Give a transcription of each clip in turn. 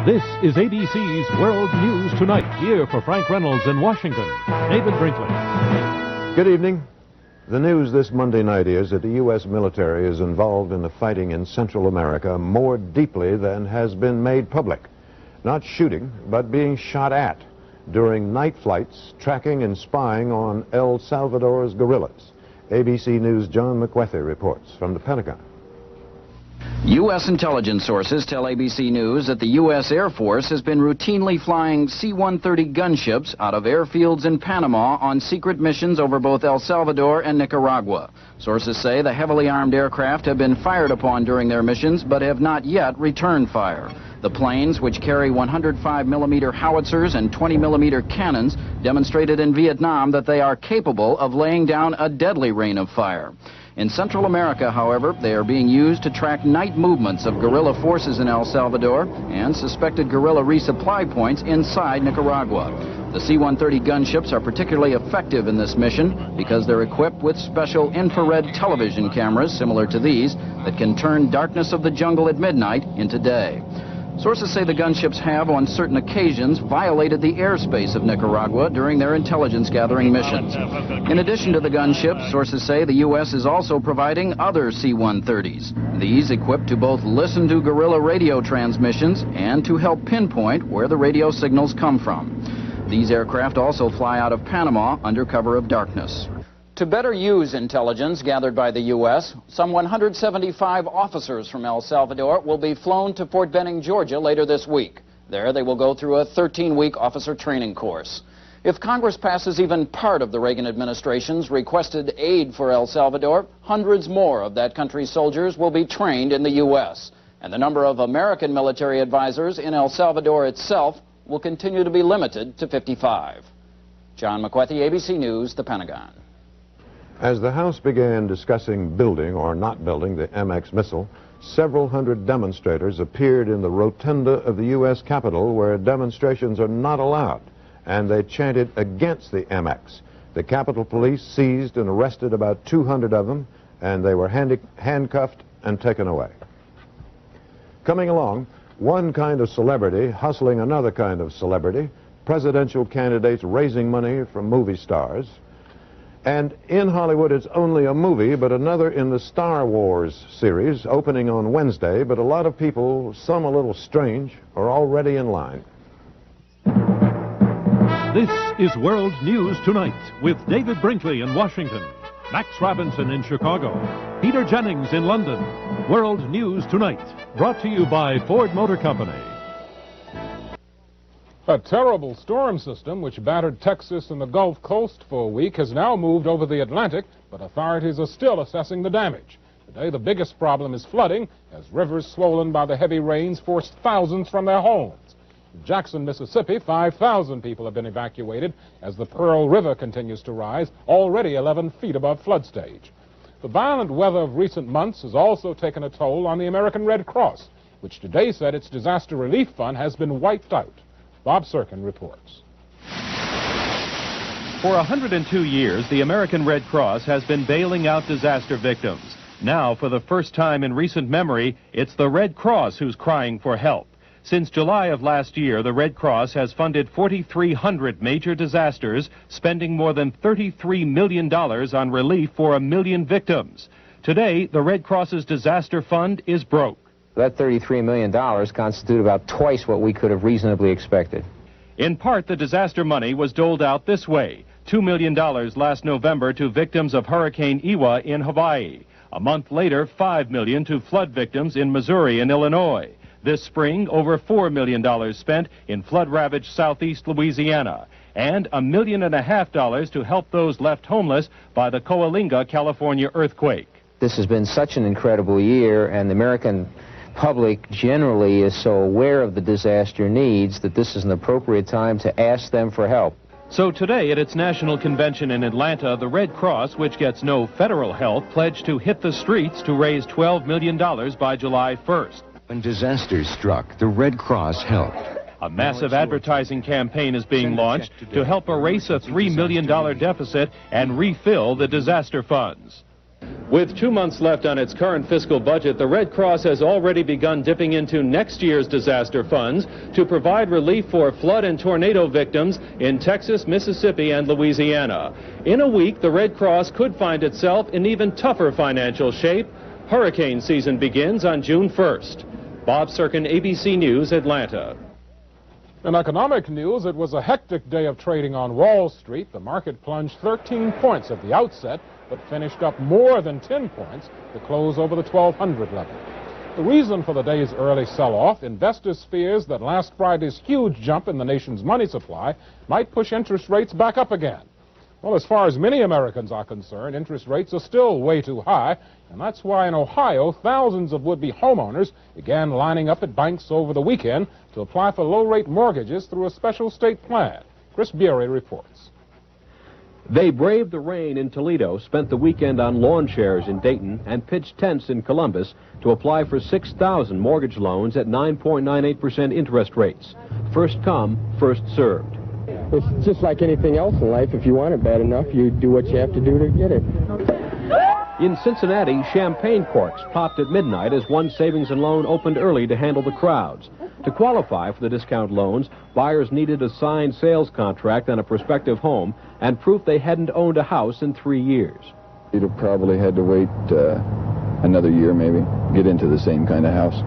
This is ABC's World News Tonight. Here for Frank Reynolds in Washington, David Brinkley. Good evening. The news this Monday night is that the U.S. military is involved in the fighting in Central America more deeply than has been made public. Not shooting, but being shot at during night flights, tracking and spying on El Salvador's guerrillas. ABC News' John McWethy reports from the Pentagon. U.S. intelligence sources tell ABC News that the U.S. Air Force has been routinely flying C-130 gunships out of airfields in Panama on secret missions over both El Salvador and Nicaragua. Sources say the heavily armed aircraft have been fired upon during their missions, but have not yet returned fire. The planes, which carry 105-millimeter howitzers and 20-millimeter cannons, demonstrated in Vietnam that they are capable of laying down a deadly rain of fire. In Central America, however, they are being used to track night movements of guerrilla forces in El Salvador and suspected guerrilla resupply points inside Nicaragua. The C-130 gunships are particularly effective in this mission because they're equipped with special infrared television cameras similar to these that can turn darkness of the jungle at midnight into day. Sources say the gunships have, on certain occasions, violated the airspace of Nicaragua during their intelligence-gathering missions. In addition to the gunships, sources say the U.S. is also providing other C-130s. These equipped to both listen to guerrilla radio transmissions and to help pinpoint where the radio signals come from. These aircraft also fly out of Panama under cover of darkness. To better use intelligence gathered by the U.S., some 175 officers from El Salvador will be flown to Fort Benning, Georgia later this week. There they will go through a 13-week officer training course. If Congress passes even part of the Reagan administration's requested aid for El Salvador, hundreds more of that country's soldiers will be trained in the U.S. And the number of American military advisors in El Salvador itself will continue to be limited to 55. John McWethy, ABC News, the Pentagon. As the House began discussing building or not building the MX missile, several hundred demonstrators appeared in the rotunda of the U.S. Capitol where demonstrations are not allowed, and they chanted against the MX. The Capitol Police seized and arrested about 200 of them, and they were handcuffed and taken away. Coming along, one kind of celebrity hustling another kind of celebrity, presidential candidates raising money from movie stars. And in Hollywood, it's only a movie, but another in the Star Wars series, opening on Wednesday. But a lot of people, some a little strange, are already in line. This is World News Tonight with David Brinkley in Washington, Max Robinson in Chicago, Peter Jennings in London. World News Tonight, brought to you by Ford Motor Company. A terrible storm system which battered Texas and the Gulf Coast for a week has now moved over the Atlantic, but authorities are still assessing the damage. Today, the biggest problem is flooding, as rivers swollen by the heavy rains forced thousands from their homes. In Jackson, Mississippi, 5,000 people have been evacuated as the Pearl River continues to rise, already 11 feet above flood stage. The violent weather of recent months has also taken a toll on the American Red Cross, which today said its disaster relief fund has been wiped out. Bob Serkin reports. For 102 years, the American Red Cross has been bailing out disaster victims. Now, for the first time in recent memory, it's the Red Cross who's crying for help. Since July of last year, the Red Cross has funded 4,300 major disasters, spending more than $33 million on relief for 1 million victims. Today, the Red Cross's disaster fund is broke. That $33 million constitute about twice what we could have reasonably expected. In part, the disaster money was doled out this way. $2 million last November to victims of Hurricane Iwa in Hawaii. A month later, $5 million to flood victims in Missouri and Illinois. This spring, over $4 million spent in flood-ravaged southeast Louisiana. And $1.5 million to help those left homeless by the Coalinga, California earthquake. This has been such an incredible year, and the American public generally is so aware of the disaster needs that this is an appropriate time to ask them for help. So today at its national convention in Atlanta, the Red Cross, which gets no federal help, pledged to hit the streets to raise $12 million by July 1st. When disasters struck, the Red Cross helped. A massive advertising campaign is being launched to help erase a $3 million deficit and refill the disaster funds. With 2 months left on its current fiscal budget, the Red Cross has already begun dipping into next year's disaster funds to provide relief for flood and tornado victims in Texas, Mississippi, and Louisiana. In a week, the Red Cross could find itself in even tougher financial shape. Hurricane season begins on June 1st. Bob Serkin, ABC News, Atlanta. In economic news, it was a hectic day of trading on Wall Street. The market plunged 13 points at the outset, but finished up more than 10 points to close over the 1200 level. The reason for the day's early sell-off, investors' fears that last Friday's huge jump in the nation's money supply might push interest rates back up again. Well, as far as many Americans are concerned, interest rates are still way too high, and that's why in Ohio, thousands of would-be homeowners began lining up at banks over the weekend to apply for low-rate mortgages through a special state plan. Chris Bury reports. They braved the rain in Toledo, spent the weekend on lawn chairs in Dayton, and pitched tents in Columbus to apply for 6,000 mortgage loans at 9.98% interest rates. First come, first served. It's just like anything else in life. If you want it bad enough, you do what you have to do to get it. In Cincinnati, champagne corks popped at midnight as one savings and loan opened early to handle the crowds. To qualify for the discount loans, buyers needed a signed sales contract on a prospective home and proof they hadn't owned a house in 3 years. You'd have probably had to wait another year, maybe, get into the same kind of house.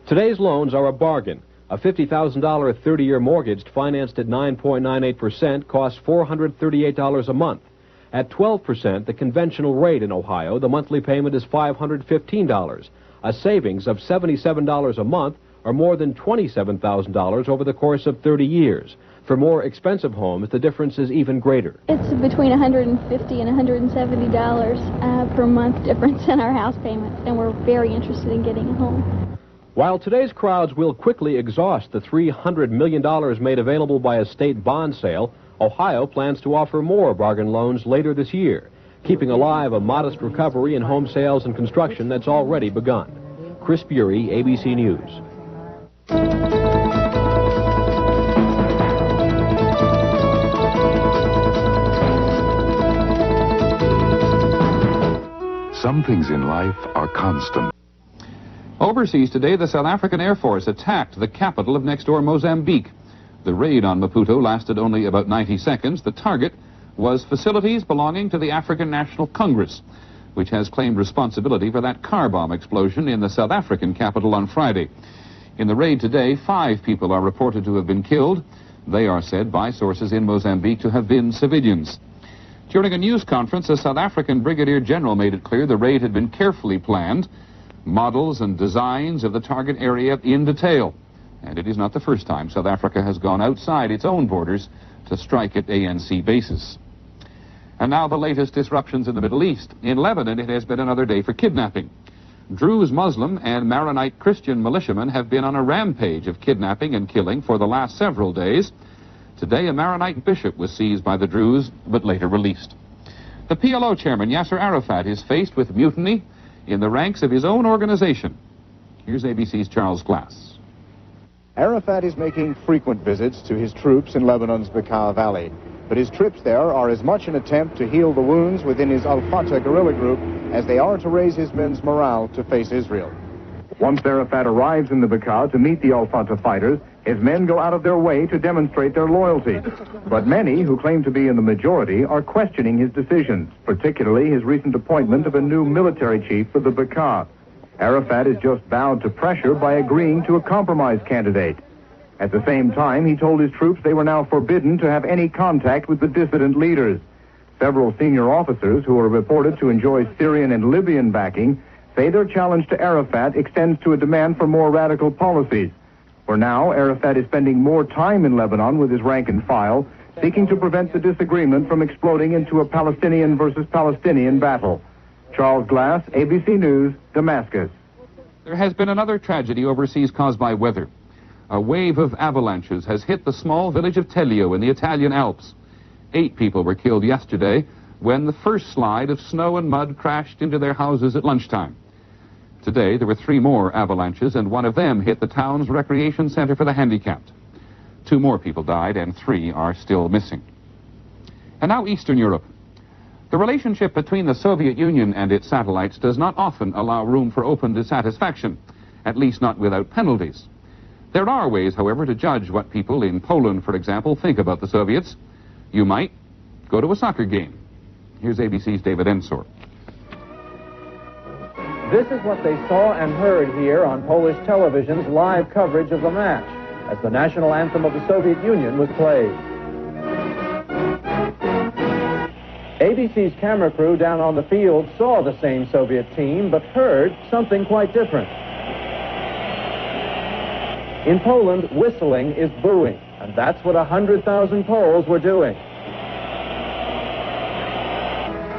Today's loans are a bargain. A $50,000 30-year mortgage financed at 9.98% costs $438 a month. At 12%, the conventional rate in Ohio, the monthly payment is $515, a savings of $77 a month, or more than $27,000 over the course of 30 years. For more expensive homes, the difference is even greater. It's between $150 and $170 per month difference in our house payments, and we're very interested in getting a home. While today's crowds will quickly exhaust the $300 million made available by a state bond sale, Ohio plans to offer more bargain loans later this year, keeping alive a modest recovery in home sales and construction that's already begun. Chris Bury, ABC News. Some things in life are constant. Overseas today, the South African Air Force attacked the capital of next-door Mozambique. The raid on Maputo lasted only about 90 seconds. The target was facilities belonging to the African National Congress, which has claimed responsibility for that car bomb explosion in the South African capital on Friday. In the raid today, 5 people are reported to have been killed. They are said by sources in Mozambique to have been civilians. During a news conference, a South African brigadier general made it clear the raid had been carefully planned, models and designs of the target area in detail. And it is not the first time South Africa has gone outside its own borders to strike at ANC bases. And now the latest disruptions in the Middle East. In Lebanon, it has been another day for kidnapping. Druze Muslim and Maronite Christian militiamen have been on a rampage of kidnapping and killing for the last several days. Today, a Maronite bishop was seized by the Druze, but later released. The PLO chairman, Yasser Arafat, is faced with mutiny in the ranks of his own organization. Here's ABC's Charles Glass. Arafat is making frequent visits to his troops in Lebanon's Bekaa Valley. But his trips there are as much an attempt to heal the wounds within his Al-Fatah guerrilla group as they are to raise his men's morale to face Israel. Once Arafat arrives in the Bekaa to meet the Al-Fatah fighters, his men go out of their way to demonstrate their loyalty. But many, who claim to be in the majority, are questioning his decisions, particularly his recent appointment of a new military chief for the Bekaa. Arafat has just bowed to pressure by agreeing to a compromise candidate. At the same time, he told his troops they were now forbidden to have any contact with the dissident leaders. Several senior officers who are reported to enjoy Syrian and Libyan backing say their challenge to Arafat extends to a demand for more radical policies. For now, Arafat is spending more time in Lebanon with his rank and file, seeking to prevent the disagreement from exploding into a Palestinian versus Palestinian battle. Charles Glass, ABC News, Damascus. There has been another tragedy overseas caused by weather. A wave of avalanches has hit the small village of Telio in the Italian Alps. 8 people were killed yesterday when the first slide of snow and mud crashed into their houses at lunchtime. Today, there were 3 more avalanches, and one of them hit the town's recreation center for the handicapped. 2 more people died, and 3 are still missing. And now Eastern Europe. The relationship between the Soviet Union and its satellites does not often allow room for open dissatisfaction, at least not without penalties. There are ways, however, to judge what people in Poland, for example, think about the Soviets. You might go to a soccer game. Here's ABC's David Ensor. This is what they saw and heard here on Polish television's live coverage of the match as the national anthem of the Soviet Union was played. ABC's camera crew down on the field saw the same Soviet team, but heard something quite different. In Poland, whistling is booing, and that's what 100,000 Poles were doing.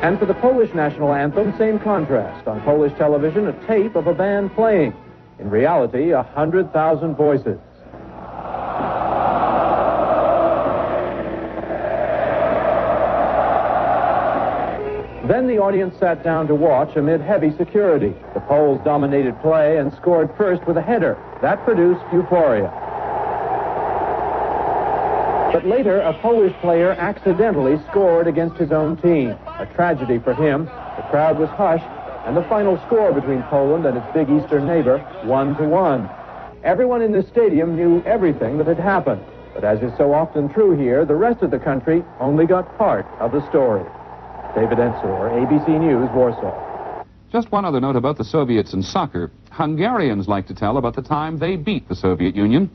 And for the Polish national anthem, same contrast. On Polish television, a tape of a band playing. In reality, 100,000 voices. Then the audience sat down to watch amid heavy security. The Poles dominated play and scored first with a header. That produced euphoria. But later, a Polish player accidentally scored against his own team. A tragedy for him. The crowd was hushed, and the final score between Poland and its big eastern neighbor, 1-1. Everyone in the stadium knew everything that had happened. But as is so often true here, the rest of the country only got part of the story. David Ensor, ABC News, Warsaw. Just one other note about the Soviets and soccer. Hungarians like to tell about the time they beat the Soviet Union.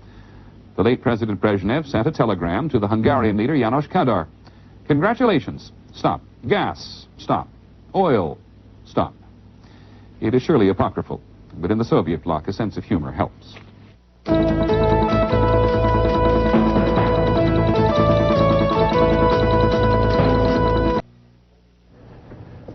The late President Brezhnev sent a telegram to the Hungarian leader János Kadar. Congratulations. Stop. Gas. Stop. Oil. Stop. It is surely apocryphal, but in the Soviet bloc, a sense of humor helps.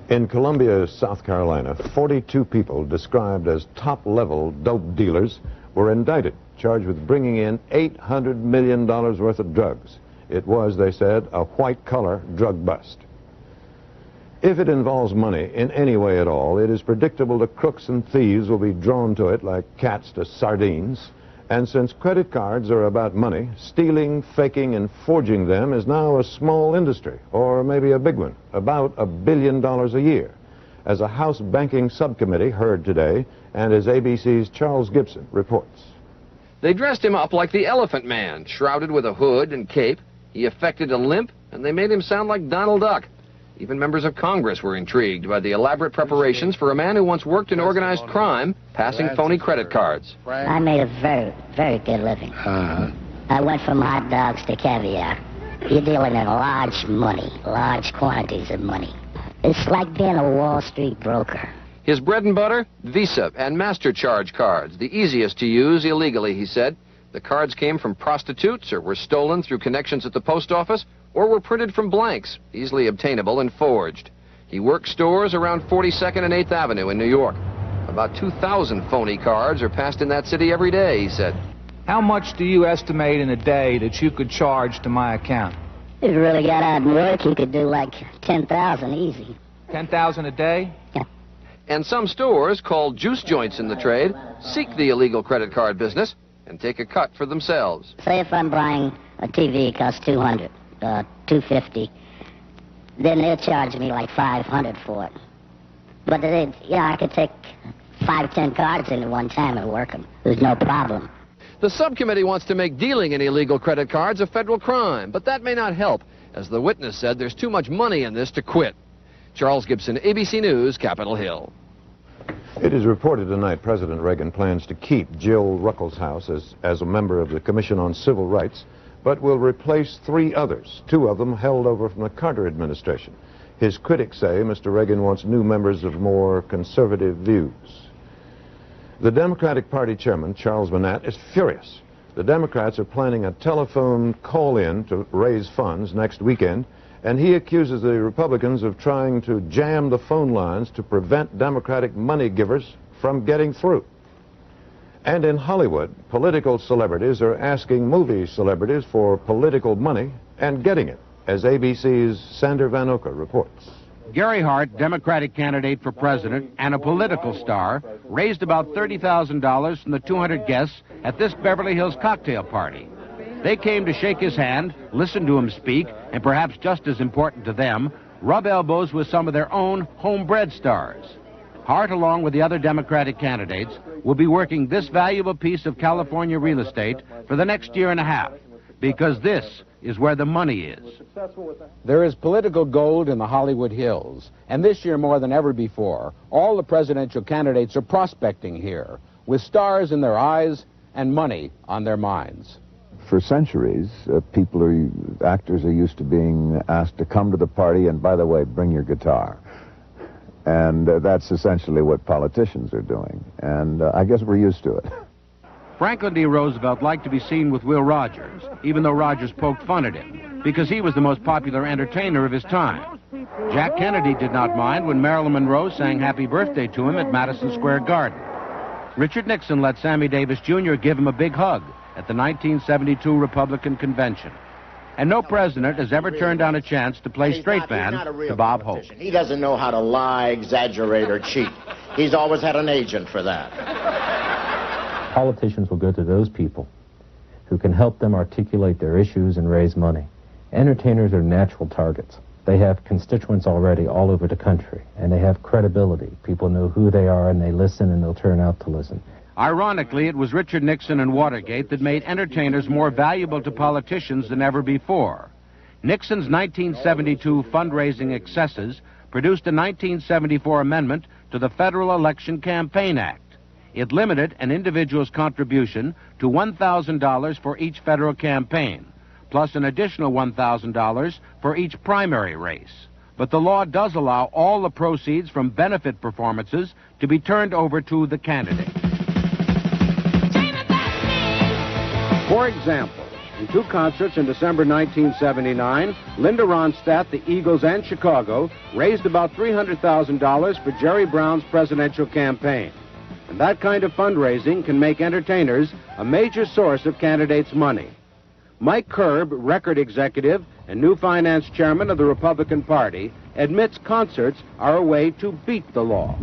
In Columbia, South Carolina, 42 people described as top-level dope dealers were indicted, charged with bringing in $800 million worth of drugs. It was, they said, a white-collar drug bust. If it involves money in any way at all, it is predictable that crooks and thieves will be drawn to it like cats to sardines. And since credit cards are about money, stealing, faking, and forging them is now a small industry, or maybe a big one, about $1 billion a year. As a House Banking Subcommittee heard today, and as ABC's Charles Gibson reports. They dressed him up like the Elephant Man, shrouded with a hood and cape. He affected a limp, and they made him sound like Donald Duck. Even members of Congress were intrigued by the elaborate preparations for a man who once worked in organized crime, passing phony credit cards. I made a very, very good living. I went from hot dogs to caviar. You're dealing in large money, large quantities of money. It's like being a Wall Street broker. His bread and butter? Visa and MasterCharge cards, the easiest to use illegally, he said. The cards came from prostitutes or were stolen through connections at the post office or were printed from blanks, easily obtainable and forged. He worked stores around 42nd and 8th Avenue in New York. About 2,000 phony cards are passed in that city every day, he said. How much do you estimate in a day that you could charge to my account? If you really got out and work, you could do like 10,000 easy. 10,000 a day? Yeah. And some stores, called juice joints in the trade, seek the illegal credit card business and take a cut for themselves. Say if I'm buying a TV, it costs $200, $250, then they'll charge me like $500 for it. But I could take 5, 10 cards in at one time and work them. There's no problem. The subcommittee wants to make dealing in illegal credit cards a federal crime, but that may not help. As the witness said, there's too much money in this to quit. Charles Gibson, ABC News, Capitol Hill. It is reported tonight President Reagan plans to keep Jill Ruckelshaus as a member of the Commission on Civil Rights, but will replace 3 others, 2 of them held over from the Carter administration. His critics say Mr. Reagan wants new members of more conservative views. The Democratic Party chairman, Charles Manat, is furious. The Democrats are planning a telephone call-in to raise funds next weekend, and he accuses the Republicans of trying to jam the phone lines to prevent Democratic money givers from getting through. And in Hollywood, political celebrities are asking movie celebrities for political money and getting it, as ABC's Sander Van Oka reports. Gary Hart, Democratic candidate for president and a political star, raised about $30,000 from the 200 guests at this Beverly Hills cocktail party. They came to shake his hand, listen to him speak, and perhaps just as important to them, rub elbows with some of their own homebred stars. Hart, along with the other Democratic candidates, will be working this valuable piece of California real estate for the next year and a half, because this is where the money is. There is political gold in the Hollywood Hills, and this year more than ever before, all the presidential candidates are prospecting here, with stars in their eyes and money on their minds. For centuries, actors are used to being asked to come to the party and, by the way, bring your guitar. And that's essentially what politicians are doing. And I guess we're used to it. Franklin D. Roosevelt liked to be seen with Will Rogers, even though Rogers poked fun at him, because he was the most popular entertainer of his time. Jack Kennedy did not mind when Marilyn Monroe sang Happy Birthday to him at Madison Square Garden. Richard Nixon let Sammy Davis Jr. give him a big hug at the 1972 Republican Convention. And no president has ever turned down a chance to play straight man to Bob Hope. He doesn't know how to lie, exaggerate, or cheat. He's always had an agent for that. Politicians will go to those people who can help them articulate their issues and raise money. Entertainers are natural targets. They have constituents already all over the country, and they have credibility. People know who they are, and they listen, and they'll turn out to listen. Ironically, it was Richard Nixon and Watergate that made entertainers more valuable to politicians than ever before. Nixon's 1972 fundraising excesses produced a 1974 amendment to the Federal Election Campaign Act. It limited an individual's contribution to $1,000 for each federal campaign, plus an additional $1,000 for each primary race. But the law does allow all the proceeds from benefit performances to be turned over to the candidate. For example, in two concerts in December 1979, Linda Ronstadt, the Eagles, and Chicago raised about $300,000 for Jerry Brown's presidential campaign. And that kind of fundraising can make entertainers a major source of candidates' money. Mike Curb, record executive and new finance chairman of the Republican Party, admits concerts are a way to beat the law.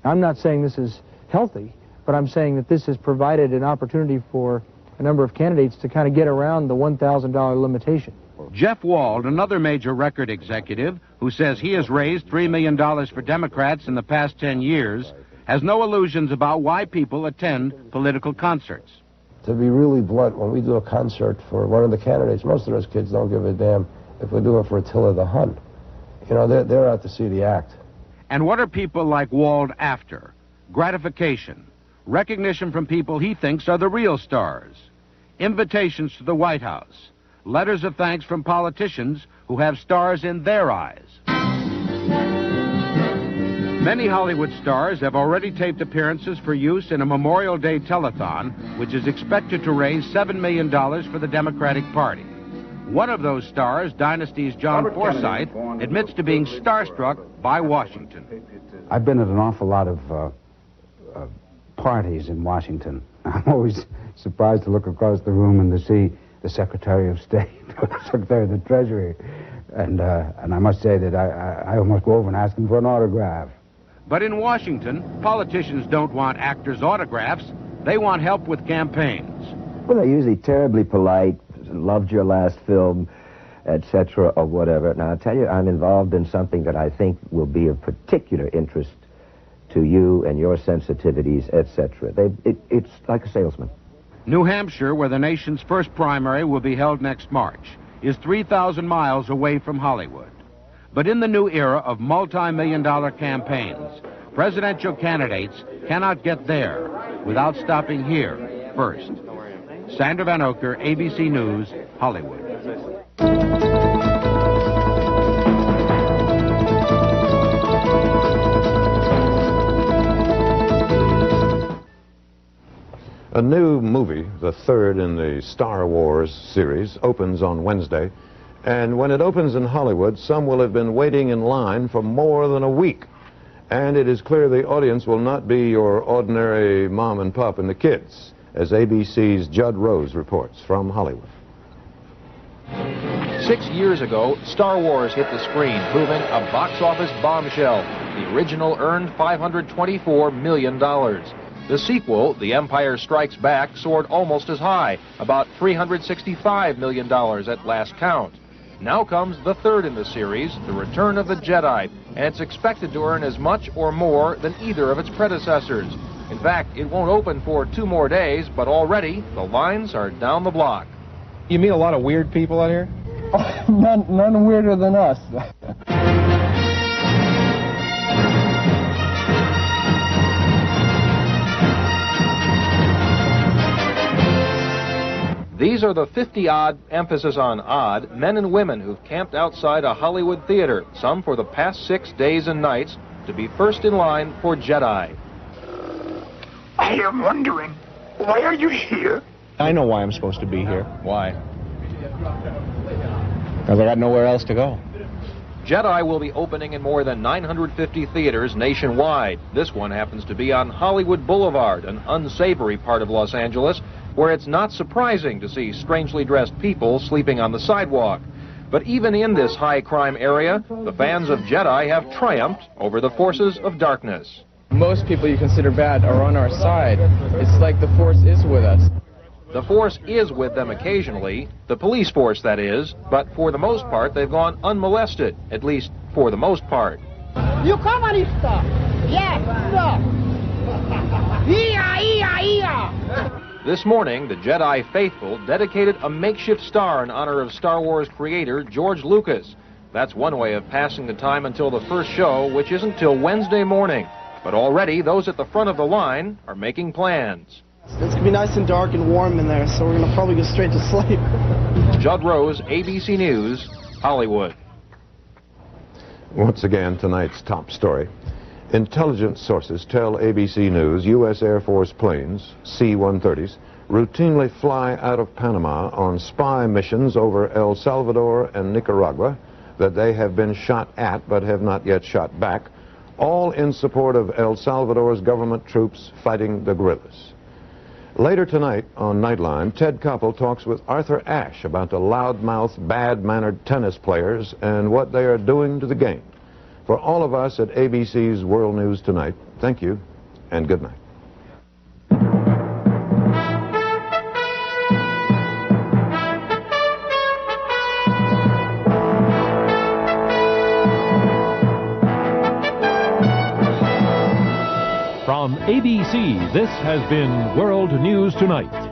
I'm not saying this is healthy, but I'm saying that this has provided an opportunity for a number of candidates to kind of get around the $1,000 limitation. Jeff Wald, another major record executive who says he has raised $3 million for Democrats in the past 10 years, has no illusions about why people attend political concerts. To be really blunt, when we do a concert for one of the candidates, most of those kids don't give a damn if we do it for Attila the Hun. You know, they're out to see the act. And what are people like Wald after? Gratification, recognition from people he thinks are the real stars, invitations to the White House, letters of thanks from politicians who have stars in their eyes. Many Hollywood stars have already taped appearances for use in a Memorial Day telethon, which is expected to raise $7 million for the Democratic Party. One of those stars, Dynasty's John Forsythe, admits to being starstruck by Washington. I've been at an awful lot of parties in Washington. I'm always surprised to look across the room and to see the Secretary of State, or the Secretary of the Treasury. And I must say that I almost go over and ask him for an autograph. But in Washington, politicians don't want actors' autographs. They want help with campaigns. Well, they're usually terribly polite, loved your last film, etc., or whatever. Now, I'll tell you, I'm involved in something that I think will be of particular interest to you and your sensitivities, etc. It's like a salesman. New Hampshire, where the nation's first primary will be held next March, is 3,000 miles away from Hollywood. But in the new era of multi-million-dollar campaigns, presidential candidates cannot get there without stopping here first. Sandra Van Oker, ABC News, Hollywood. A new movie, the third in the Star Wars series, opens on Wednesday. And when it opens in Hollywood, some will have been waiting in line for more than a week. And it is clear the audience will not be your ordinary mom and pop and the kids, as ABC's Judd Rose reports from Hollywood. 6 years ago, Star Wars hit the screen, proving a box office bombshell. The original earned $524 million. The sequel, The Empire Strikes Back, soared almost as high, about $365 million at last count. Now comes the third in the series, The Return of the Jedi, and it's expected to earn as much or more than either of its predecessors. In fact, it won't open for 2 more days, but already the lines are down the block. You meet a lot of weird people out here? None weirder than us. These are the 50-odd, emphasis on odd, men and women who've camped outside a Hollywood theater, some for the past 6 days and nights, to be first in line for Jedi. I am wondering, why are you here? I know why I'm supposed to be here. Why? Because I got nowhere else to go. Jedi will be opening in more than 950 theaters nationwide. This one happens to be on Hollywood Boulevard, an unsavory part of Los Angeles, where it's not surprising to see strangely dressed people sleeping on the sidewalk. But even in this high-crime area, the fans of Jedi have triumphed over the forces of darkness. Most people you consider bad are on our side. It's like the Force is with us. The Force is with them occasionally, the police force, that is, but for the most part, they've gone unmolested, at least for the most part. You comunista! Yes, no! This morning, the Jedi faithful dedicated a makeshift star in honor of Star Wars creator George Lucas. That's one way of passing the time until the first show, which isn't till Wednesday morning. But already, those at the front of the line are making plans. It's going to be nice and dark and warm in there, so we're going to probably go straight to sleep. Judd Rose, ABC News, Hollywood. Once again, tonight's top story. Intelligence sources tell ABC News U.S. Air Force planes, C-130s, routinely fly out of Panama on spy missions over El Salvador and Nicaragua, that they have been shot at but have not yet shot back, all in support of El Salvador's government troops fighting the guerrillas. Later tonight on Nightline, Ted Koppel talks with Arthur Ashe about the loudmouth, bad-mannered tennis players and what they are doing to the game. For all of us at ABC's World News Tonight, thank you and good night. From ABC, this has been World News Tonight.